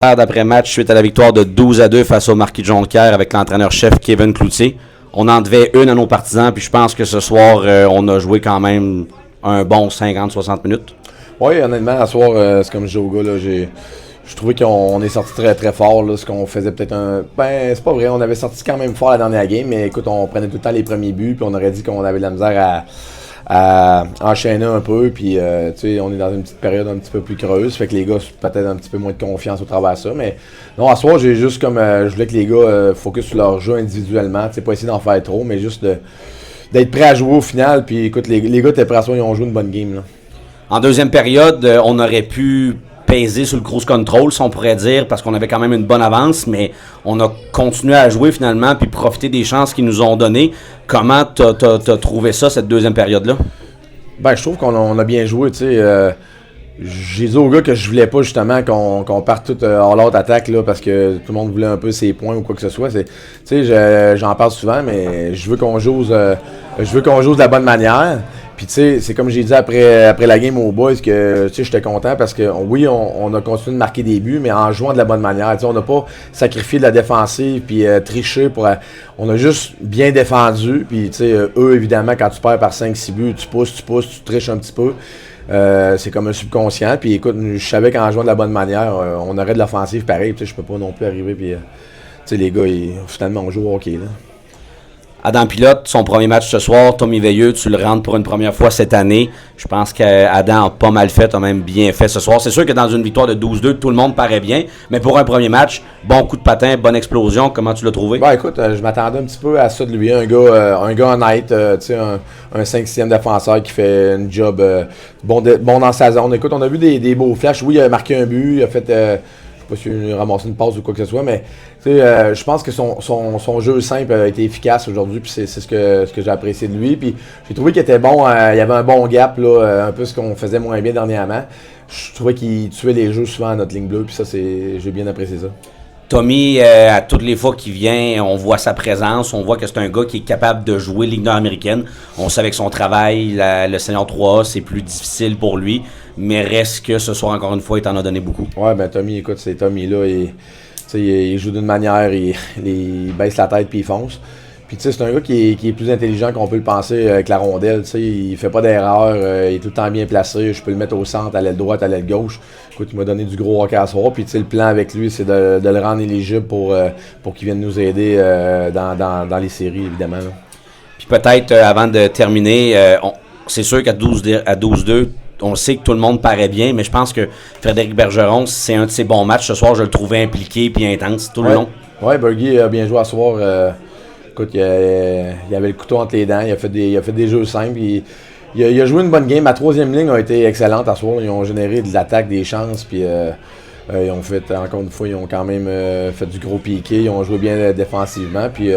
d'après-match suite à la victoire de 12-2 face au Marquis de Jonquière avec l'entraîneur-chef Kevin Cloutier. On en devait une à nos partisans, puis je pense que ce soir, on a joué quand même un bon 50-60 minutes. Oui, honnêtement, à soir, c'est comme je dis au gars, là, je trouvais qu'on est sorti très très fort. Là, ce qu'on faisait peut-être un. Ben, c'est pas vrai, on avait sorti quand même fort la dernière game, mais écoute, on prenait tout le temps les premiers buts, puis on aurait dit qu'on avait de la misère à enchaîner un peu, puis tu sais, on est dans une petite période un petit peu plus creuse, fait que les gars peut-être un petit peu moins de confiance au travers de ça, mais non, à soir, j'ai juste comme, je voulais que les gars focus sur leur jeu individuellement, tu sais, pas essayer d'en faire trop, mais juste d'être prêt à jouer au final, puis écoute, les gars étaient prêts à soir, ils ont joué une bonne game, là. En deuxième période, on aurait pu peser sur le cruise control, si on pourrait dire, parce qu'on avait quand même une bonne avance, mais on a continué à jouer finalement, puis profiter des chances qu'ils nous ont données. Comment t'as trouvé ça, cette deuxième période-là? Ben, je trouve qu'on a bien joué, tu sais. J'ai dit aux gars que je voulais pas justement qu'on parte tout hors l'autre attaque là, parce que tout le monde voulait un peu ses points ou quoi que ce soit. Tu sais, j'en parle souvent, mais je veux qu'on joue de la bonne manière. Puis tu sais, c'est comme j'ai dit après la game aux boys que tu sais, j'étais content parce que oui, on a continué de marquer des buts, mais en jouant de la bonne manière. Tu sais, on n'a pas sacrifié de la défensive puis triché on a juste bien défendu. Puis tu sais, eux évidemment quand tu perds par 5-6 buts, tu pousses, tu triches un petit peu. C'est comme un subconscient. Puis écoute, je savais qu'en jouant de la bonne manière, on aurait de l'offensive pareil. Tu sais, je peux pas non plus arriver puis tu sais, les gars, finalement on joue au hockey là. Adam Pilote, son premier match ce soir, Tommy Veilleux, tu le rentres pour une première fois cette année. Je pense qu'Adam a pas mal fait, a même bien fait ce soir. C'est sûr que dans une victoire de 12-2, tout le monde paraît bien, mais pour un premier match, bon coup de patin, bonne explosion, comment tu l'as trouvé? Ben écoute, je m'attendais un petit peu à ça de lui, un gars honnête, tu sais, un 5-6e défenseur qui fait un job bon dans sa zone. Écoute, on a vu des beaux flashs, oui, il a marqué un but, il a fait... je sais pas s'il a ramassé une passe ou quoi que ce soit, mais je pense que son jeu simple a été efficace aujourd'hui, puis c'est ce que j'ai apprécié de lui. Puis j'ai trouvé qu'il était bon, il y avait un bon gap, là, un peu ce qu'on faisait moins bien dernièrement. Je trouvais qu'il tuait les jeux souvent à notre ligne bleue, puis ça, j'ai bien apprécié ça. Tommy, à toutes les fois qu'il vient, on voit sa présence, on voit que c'est un gars qui est capable de jouer Ligue nord-américaine. On sait avec son travail, le Senior 3A, c'est plus difficile pour lui, mais reste que ce soir, encore une fois, il t'en a donné beaucoup. Ouais, ben Tommy, écoute, c'est Tommy là, il joue d'une manière, il baisse la tête puis il fonce. Puis tu sais, c'est un gars qui est plus intelligent qu'on peut le penser avec la rondelle. Tu sais, il fait pas d'erreur, il est tout le temps bien placé. Je peux le mettre au centre, à l'aile droite, à l'aile gauche. Écoute, il m'a donné du gros hockey à soir. Puis tu sais, le plan avec lui, c'est de le rendre éligible pour qu'il vienne nous aider dans les séries, évidemment. Là. Puis peut-être, avant de terminer, c'est sûr qu'à 12-2, on sait que tout le monde paraît bien, mais je pense que Frédéric Bergeron, c'est un de ses bons matchs. Ce soir, je le trouvais impliqué puis intense tout le long. Ouais, Bergie a bien joué à soir. Écoute, il avait le couteau entre les dents, il a fait des jeux simples. Il a joué une bonne game. Ma troisième ligne a été excellente à soir. Ils ont généré de l'attaque, des chances, puis ils ont fait, encore une fois, ils ont quand même fait du gros piqué. Ils ont joué bien défensivement. Puis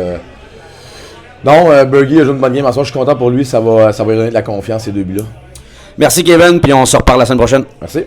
non, Bergie a joué une bonne game à soir. Je suis content pour lui. Ça va lui donner de la confiance, ces deux buts-là. Merci Kevin, puis on se reparle la semaine prochaine. Merci.